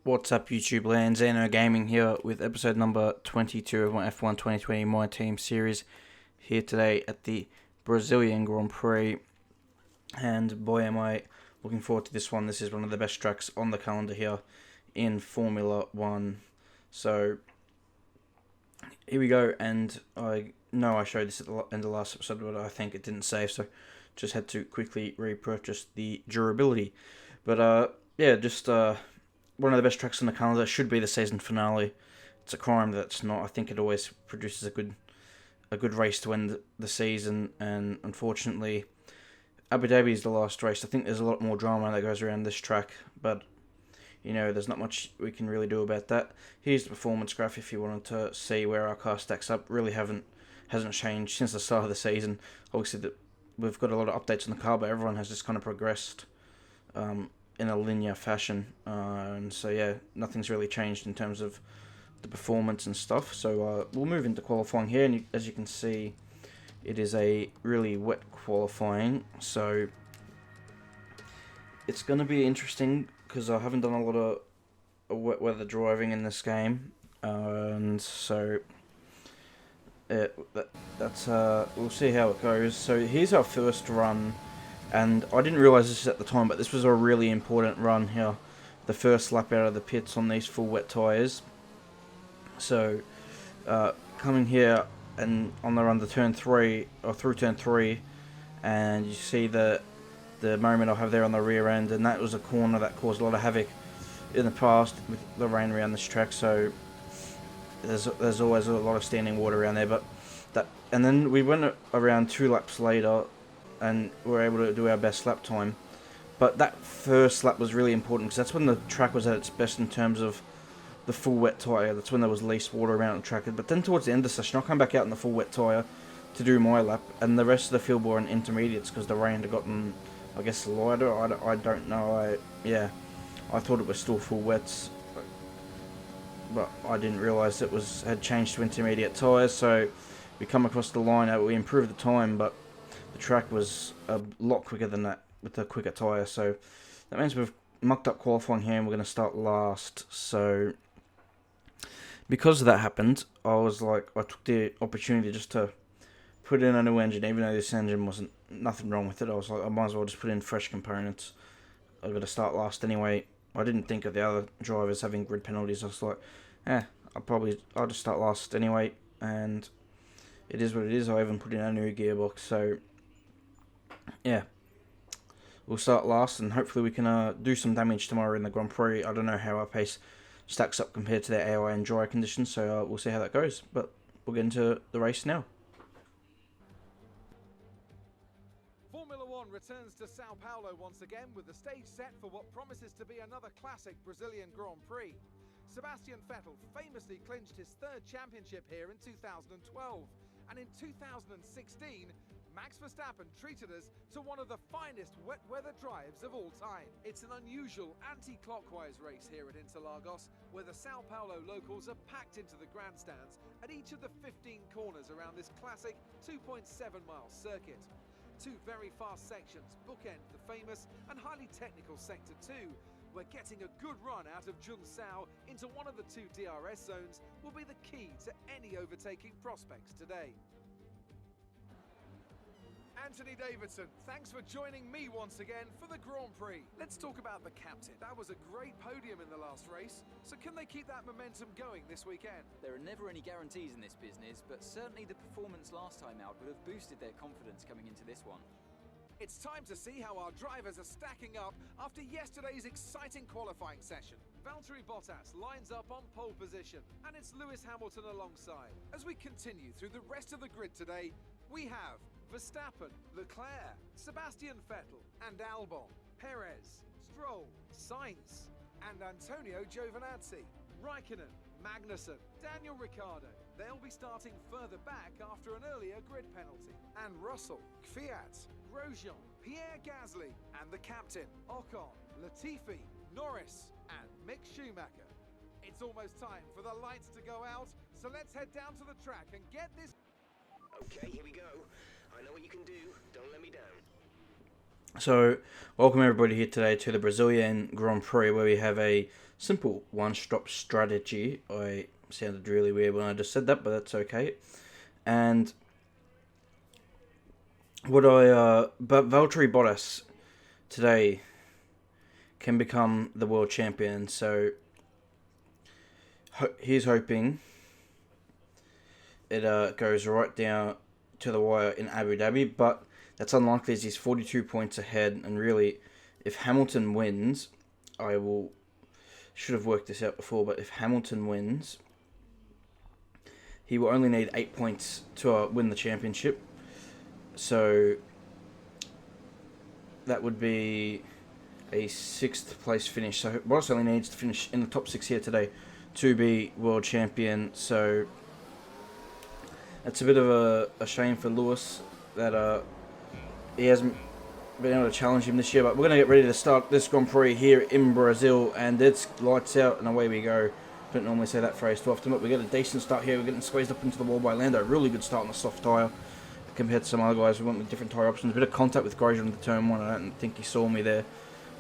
What's up, YouTube land? Zano Gaming here with episode number 22 of my F1 2020 My Team series here today at the Brazilian Grand Prix. And boy, am I looking forward to this one. This is one of the best tracks on the calendar here in Formula 1. So here we go. And I know I showed this at the end of the last episode, but I think it didn't save. So just had to quickly repurchase the durability. But yeah, just one of the best tracks on the calendar. Should be the season finale. It's a crime that it's not. I think it always produces a good race to end the season, and unfortunately Abu Dhabi is the last race. I think there's a lot more drama that goes around this track, but you know, there's not much we can really do about that. Here's the performance graph if you wanted to see where our car stacks up. Really hasn't changed since the start of the season. Obviously that we've got a lot of updates on the car, but everyone has just kind of progressed in a linear fashion, and so yeah, nothing's really changed in terms of the performance and stuff. So we'll move into qualifying here, and as you can see, it is a really wet qualifying, so it's going to be interesting because I haven't done a lot of wet weather driving in this game, and so that's we'll see how it goes. So here's our first run. And I didn't realise this at the time, but this was a really important run here. The first lap out of the pits on these full wet tyres. So, coming here and on the run to turn 3, or through turn 3, and you see the moment I have there on the rear end, and that was a corner that caused a lot of havoc in the past with the rain around this track. So, there's always a lot of standing water around there. And then we went around 2 laps later, and we were able to do our best lap time. But that first lap was really important because that's when the track was at its best in terms of the full wet tyre. That's when there was least water around the track. But then towards the end of the session, I come back out in the full wet tyre to do my lap, and the rest of the field were in intermediates because the rain had gotten, I guess, lighter. I don't know. I thought it was still full wets, but I didn't realise it had changed to intermediate tyres. So we come across the line, we improved the time, but the track was a lot quicker than that with the quicker tyre, so that means we've mucked up qualifying here and we're going to start last. So because that happened, I took the opportunity just to put in a new engine, even though this engine wasn't nothing wrong with it. I was like, I might as well just put in fresh components. I've got to start last anyway. I didn't think of the other drivers having grid penalties. I was like, I'll just start last anyway, and it is what it is. I even put in a new gearbox, so yeah, we'll start last, and hopefully we can do some damage tomorrow in the Grand Prix. I don't know how our pace stacks up compared to their AI and dry conditions, so we'll see how that goes. But we'll get into the race now. Formula 1 returns to Sao Paulo once again with the stage set for what promises to be another classic Brazilian Grand Prix. Sebastian Vettel famously clinched his 3rd championship here in 2012, and in 2016, Max Verstappen treated us to one of the finest wet weather drives of all time. It's an unusual anti-clockwise race here at Interlagos, where the Sao Paulo locals are packed into the grandstands at each of the 15 corners around this classic 2.7-mile circuit. 2 very fast sections bookend the famous and highly technical Sector 2, where getting a good run out of Junsao into one of the 2 DRS zones will be the key to any overtaking prospects today. Anthony Davidson, thanks for joining me once again for the Grand Prix. Let's talk about the captain. That was a great podium in the last race, so can they keep that momentum going this weekend? There are never any guarantees in this business, but certainly the performance last time out would have boosted their confidence coming into this one. It's time to see how our drivers are stacking up after yesterday's exciting qualifying session. Valtteri Bottas lines up on pole position, and it's Lewis Hamilton alongside. As we continue through the rest of the grid today, we have Verstappen, Leclerc, Sebastian Vettel and Albon, Perez, Stroll, Sainz and Antonio Giovinazzi, Raikkonen, Magnussen, Daniel Ricciardo. They'll be starting further back after an earlier grid penalty. And Russell, Kvyat, Grosjean, Pierre Gasly and the captain, Ocon, Latifi, Norris and Mick Schumacher. It's almost time for the lights to go out, so let's head down to the track and get this. Okay, here we go. I know what you can do. Don't let me down. So, welcome everybody here today to the Brazilian Grand Prix, where we have a simple one-stop strategy. I sounded really weird when I just said that, but that's okay. And but Valtteri Bottas today can become the world champion. So he's hoping it goes right down to the wire in Abu Dhabi, but that's unlikely as he's 42 points ahead. And really, if Hamilton wins, should have worked this out before, but if Hamilton wins, he will only need 8 points to win the championship. So that would be a 6th place finish. So Bottas only needs to finish in the top 6 here today to be world champion. So it's a bit of a shame for Lewis that he hasn't been able to challenge him this year. But we're going to get ready to start this Grand Prix here in Brazil, and it's lights out and away we go. Don't normally say that phrase too often, but we get a decent start here. We're getting squeezed up into the wall by Lando. Really good start on the soft tyre compared to some other guys who went with different tyre options. A bit of contact with Grosjean into turn 1. I don't think he saw me there.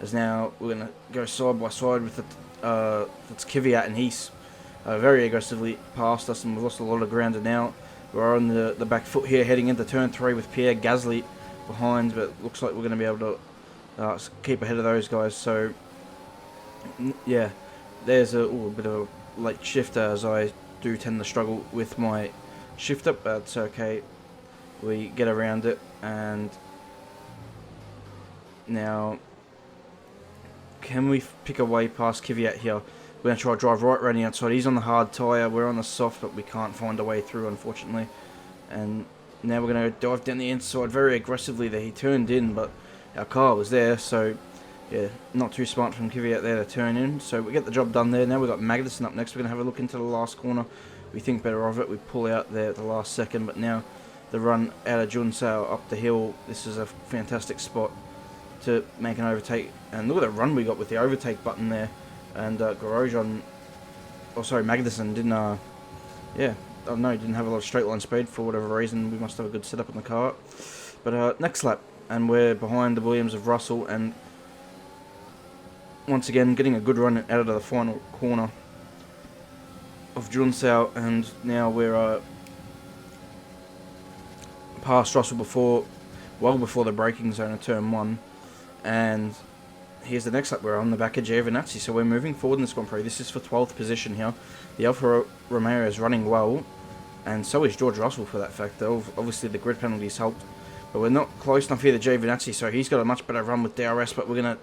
As now we're going to go side by side with that's Kvyat, and he's very aggressively past us, and we've lost a lot of ground. And now we're on the back foot here, heading into turn 3 with Pierre Gasly behind, but looks like we're going to be able to keep ahead of those guys. So yeah, there's a bit of a late shifter, as I do tend to struggle with my shifter, but it's okay. We get around it, and now can we pick a way past Kvyat here? We're going to try to drive right around the outside. He's on the hard tyre, we're on the soft, but we can't find a way through, unfortunately. And now we're going to dive down the inside very aggressively there. He turned in, but our car was there, so yeah, not too smart from Kvyat there to turn in. So we get the job done there. Now we've got Magnussen up next. We're going to have a look into the last corner. We think better of it. We pull out there at the last second, but now the run out of Junsao up the hill. This is a fantastic spot to make an overtake. And look at the run we got with the overtake button there. And Magnussen didn't, he didn't have a lot of straight line speed for whatever reason. We must have a good setup on the car. But next lap, and we're behind the Williams of Russell, and once again getting a good run out of the final corner of Junsao, and now we're past Russell well before the braking zone of turn 1, and here's the next lap. We're on the back of Giovinazzi, so we're moving forward in this Grand Prix. This is for 12th position here. The Alfa Romeo is running well, and so is George Russell for that fact. Obviously the grid penalties helped, but we're not close enough here to Giovinazzi, so he's got a much better run with DRS, but we're going to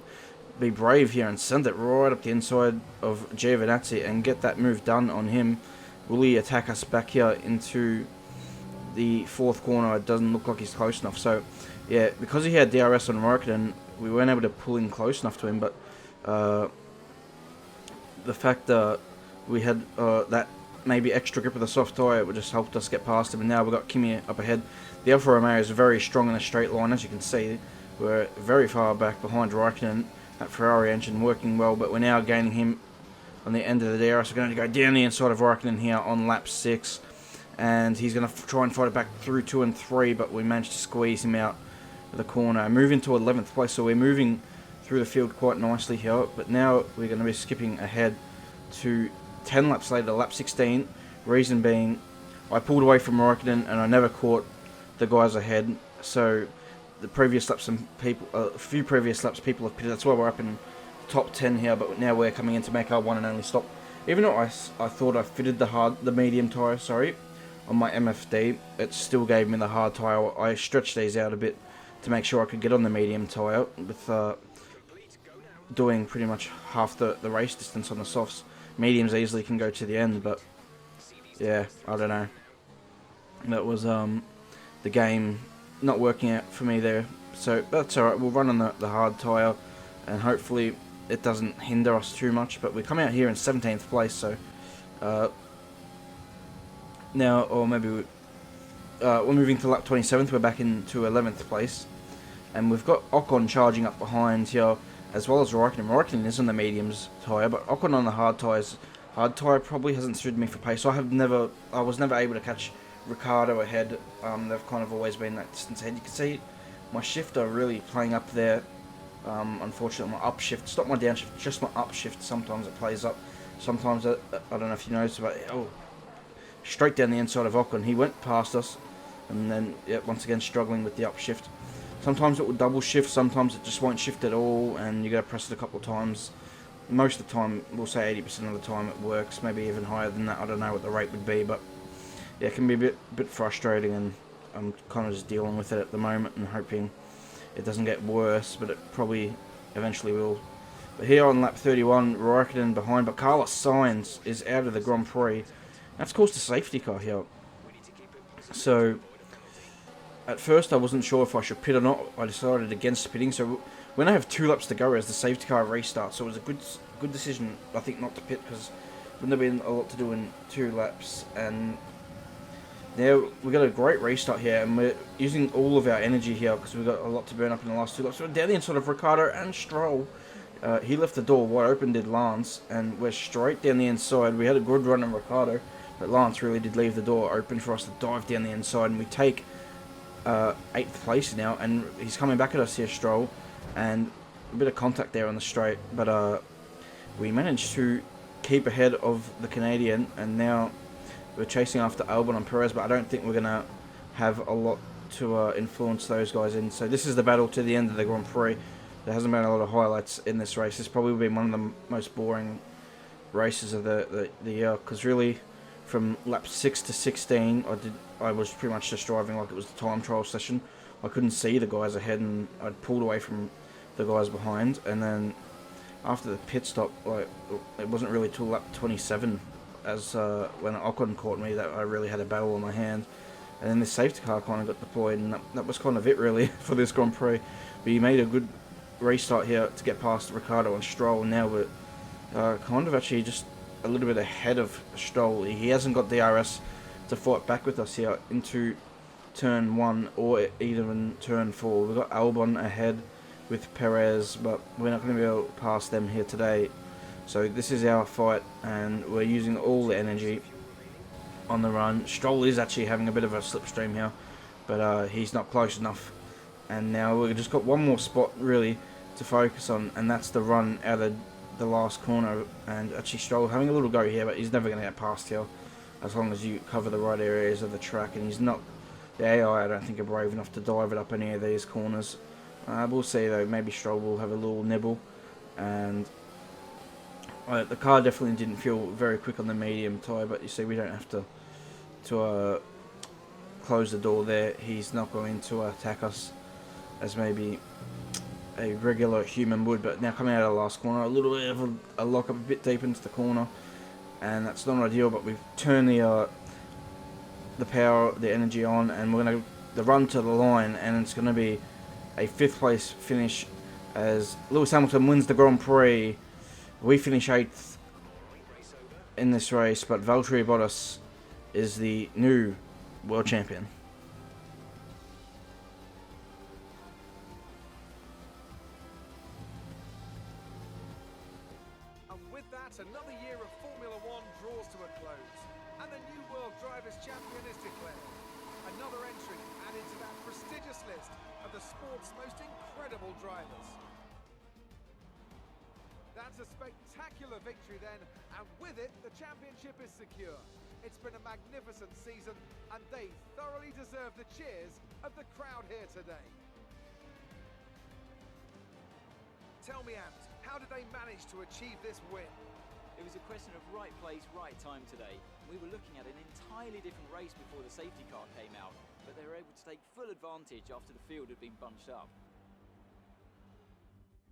be brave here and send it right up the inside of Giovinazzi and get that move done on him. Will he attack us back here into the 4th corner? It doesn't look like he's close enough. So yeah, because he had DRS on Raikkonen, we weren't able to pull in close enough to him, but the fact that we had that maybe extra grip of the soft tyre would just helped us get past him, and now we've got Kimi up ahead. The Alfa Romeo is very strong in a straight line, as you can see. We're very far back behind Raikkonen. That Ferrari engine working well, but we're now gaining him on the end of the DRS. We're going to go down the inside of Raikkonen here on lap 6, and he's going to try and fight it back through 2 and 3, but we managed to squeeze him out of the corner. Moving to 11th place, so we're moving through the field quite nicely here, but now we're going to be skipping ahead to 10 laps later, lap 16. Reason being, I pulled away from Raikkonen and I never caught the guys ahead, so the previous laps, a few previous laps people have pitted. That's why we're up in top 10 here, but now we're coming in to make our one and only stop. Even though I thought I fitted the medium tyre, on my MFD, it still gave me the hard tyre. I stretched these out a bit to make sure I could get on the medium tyre with doing pretty much half the race distance on the softs. Mediums easily can go to the end, but yeah, I don't know. That was the game not working out for me there. So that's alright, we'll run on the hard tyre, and hopefully it doesn't hinder us too much. But we come out here in 17th place, so now, or maybe we're moving to lap 27th, we're back into 11th place, and we've got Ocon charging up behind here, as well as Raikkonen. Raikkonen is on the mediums tyre, but Ocon on the hard tyres. Hard tyre probably hasn't suited me for pace. I was never able to catch Ricardo ahead. They've kind of always been that distance ahead. You can see my shifter really playing up there. Unfortunately, my upshift, it's not my downshift, just my upshift. Sometimes it plays up. Sometimes I don't know if you noticed, but straight down the inside of Ocon. He went past us, and then once again struggling with the upshift. Sometimes it will double shift, sometimes it just won't shift at all, and you got to press it a couple of times. Most of the time, we'll say 80% of the time it works, maybe even higher than that. I don't know what the rate would be, but yeah, it can be a bit frustrating, and I'm kind of just dealing with it at the moment and hoping it doesn't get worse, but it probably eventually will. But here on lap 31, Raikkonen behind, but Carlos Sainz is out of the Grand Prix. That's caused a safety car here. So at first I wasn't sure if I should pit or not. I decided against pitting. So when I have 2 laps to go as the safety car restarts, so it was a good decision, I think, not to pit, because wouldn't have been a lot to do in 2 laps. And now we've got a great restart here, and we're using all of our energy here because we've got a lot to burn up in the last 2 laps. So we're down the inside of Ricciardo and Stroll. He left the door wide open, did Lance, and we're straight down the inside. We had a good run on Ricciardo, but Lance really did leave the door open for us to dive down the inside, and we take 8th place now, and he's coming back at us here, Stroll, and a bit of contact there on the straight, but we managed to keep ahead of the Canadian, and now we're chasing after Albon and Perez, but I don't think we're going to have a lot to influence those guys in. So this is the battle to the end of the Grand Prix. There hasn't been a lot of highlights in this race. It's probably been one of the most boring races of the year, because really from lap 6 to 16 I was pretty much just driving like it was the time trial session. I couldn't see the guys ahead, and I'd pulled away from the guys behind, and then after the pit stop, like, it wasn't really till lap 27 as when Ocon caught me that I really had a battle on my hand. And then the safety car kind of got deployed, and that was kind of it really for this Grand Prix. But he made a good restart here to get past Ricciardo and Stroll. Now we're kind of actually just a little bit ahead of Stroll. He hasn't got DRS to fight back with us here into turn 1 or even turn 4. We've got Albon ahead with Perez, but we're not going to be able to pass them here today. So this is our fight, and we're using all the energy on the run. Stroll is actually having a bit of a slipstream here, but he's not close enough. And now we've just got one more spot really to focus on, and that's the run out of the last corner. And actually Stroll having a little go here, but he's never going to get past here as long as you cover the right areas of the track. And he's not, the AI I don't think are brave enough to dive it up any of these corners. We'll see though, maybe Stroll will have a little nibble. And the car definitely didn't feel very quick on the medium tyre, but you see we don't have to close the door there. He's not going to attack us as maybe a regular human would. But now coming out of the last corner, a little bit of a lock up a bit deep into the corner, and that's not ideal, but we've turned the power, the energy on, and we're going to run to the line, and it's going to be a 5th place finish as Lewis Hamilton wins the Grand Prix. We finish 8th in this race, but Valtteri Bottas is the new world champion. And with that, another year of Formula One draws to a close, and the new World Drivers' Champion is declared. Another entry added to that prestigious list of the sport's most incredible drivers. That's a spectacular victory then, and with it, the championship is secure. It's been a magnificent season, and they thoroughly deserve the cheers of the crowd here today. Tell me, Ant, how did they manage to achieve this win? It was a question of right place, right time today. We were looking at an entirely different race before the safety car came out, but they were able to take full advantage after the field had been bunched up.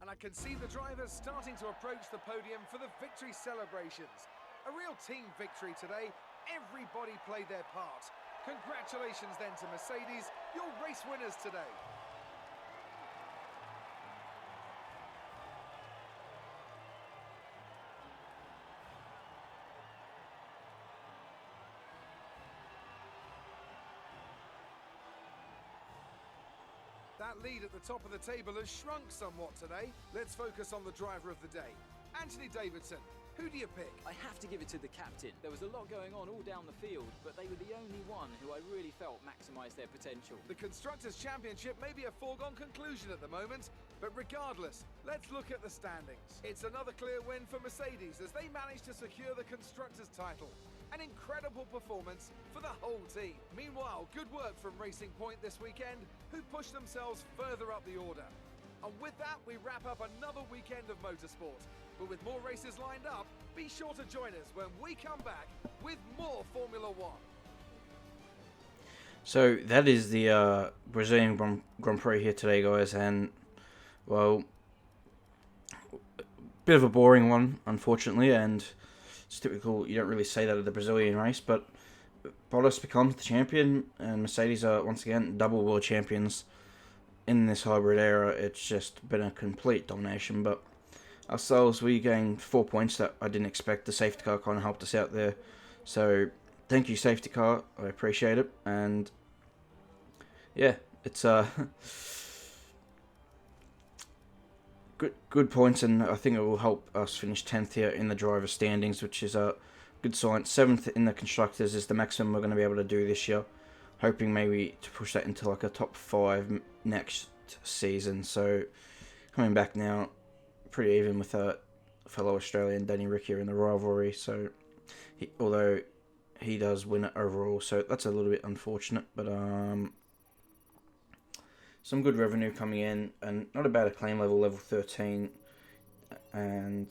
And I can see the drivers starting to approach the podium for the victory celebrations. A real team victory today. Everybody played their part. Congratulations then to Mercedes, your race winners today. That lead at the top of the table has shrunk somewhat today. Let's focus on the driver of the day. Anthony Davidson, Who do you pick? I have to give it to the captain. There was a lot going on all down the field, but they were the only one who I really felt maximised their potential. The Constructors' Championship may be a foregone conclusion at the moment, but regardless, let's look at the standings. It's another clear win for Mercedes as they managed to secure the Constructors' title. An incredible performance for the whole team. Meanwhile, good work from Racing Point this weekend, who pushed themselves further up the order. And with that, we wrap up another weekend of motorsport. But with more races lined up, be sure to join us when we come back with more Formula One. So that is the Brazilian Grand Prix here today, guys, and well, bit of a boring one, unfortunately, and it's typical. You don't really say that at the Brazilian race, but Bottas becomes the champion, and Mercedes are once again double world champions in this hybrid era. It's just been a complete domination, but ourselves, we gained 4 points that I didn't expect. The safety car kind of helped us out there, so thank you, safety car. I appreciate it, and yeah, it's good points, and I think it will help us finish 10th here in the driver standings, which is a good sign. 7th in the constructors is the maximum we're going to be able to do this year. Hoping maybe to push that into like a top 5 next season. So coming back now, pretty even with a fellow Australian, Danny Rick, here in the rivalry. So although he does win it overall, so that's a little bit unfortunate. But some good revenue coming in, and not a bad acclaim level 13, and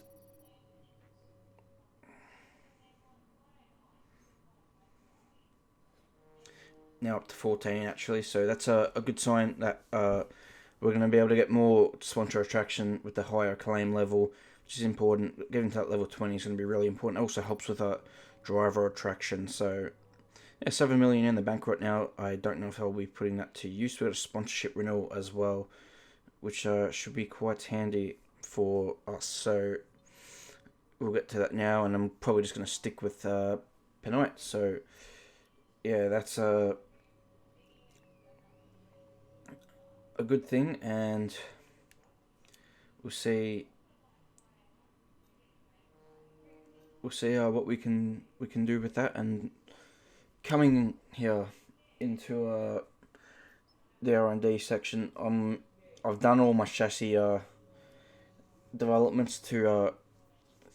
now up to 14 actually, so that's a good sign that we're going to be able to get more sponsor attraction with the higher acclaim level, which is important. Getting to that level 20 is going to be really important. It also helps with driver attraction. So yeah, 7 million in the bank right now. I don't know if I'll be putting that to use. We've got a sponsorship renewal as well, which should be quite handy for us. So we'll get to that now, and I'm probably just going to stick with penultimate. So yeah, that's a good thing, and we'll see what we can do with that. And coming here into the R&D section, I've done all my chassis developments to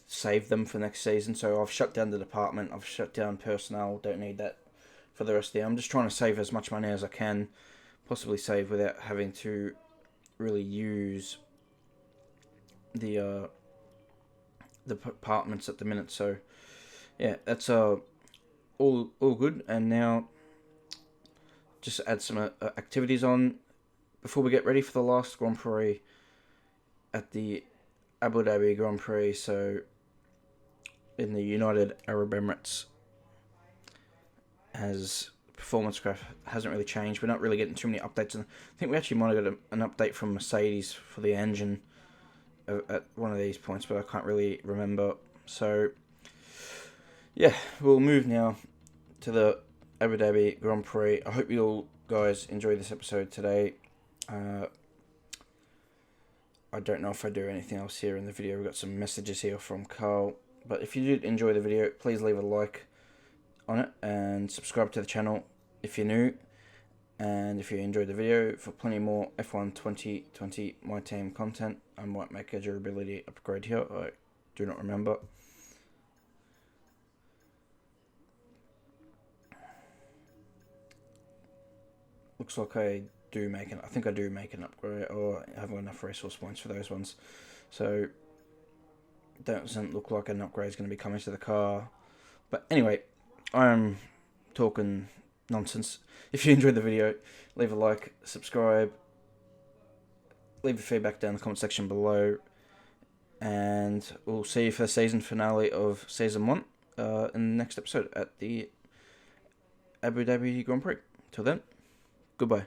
save them for next season. So I've shut down the department, I've shut down personnel, don't need that for the rest of the year. I'm just trying to save as much money as I can, possibly save without having to really use the departments at the minute. So yeah, that's all good. And now just add some activities on before we get ready for the last Grand Prix at the Abu Dhabi Grand Prix, so in the United Arab Emirates. As performance graph hasn't really changed, we're not really getting too many updates. And I think we actually might have got an update from Mercedes for the engine at one of these points, but I can't really remember. So yeah, we'll move now to the Abu Dhabi Grand Prix. I hope you all guys enjoyed this episode today. I don't know if I do anything else here in the video. We've got some messages here from Carl, but if you did enjoy the video, please leave a like on it and subscribe to the channel if you're new. And if you enjoyed the video, for plenty more F1 2020 My Team content, I might make a durability upgrade here. I do not remember. Looks like I think I do make an upgrade, or I haven't got enough resource points for those ones. So doesn't look like an upgrade is going to be coming to the car. But anyway, I'm talking nonsense. If you enjoyed the video, leave a like, subscribe, leave your feedback down in the comment section below, and we'll see you for the season finale of Season 1 in the next episode at the Abu Dhabi Grand Prix. Till then, goodbye.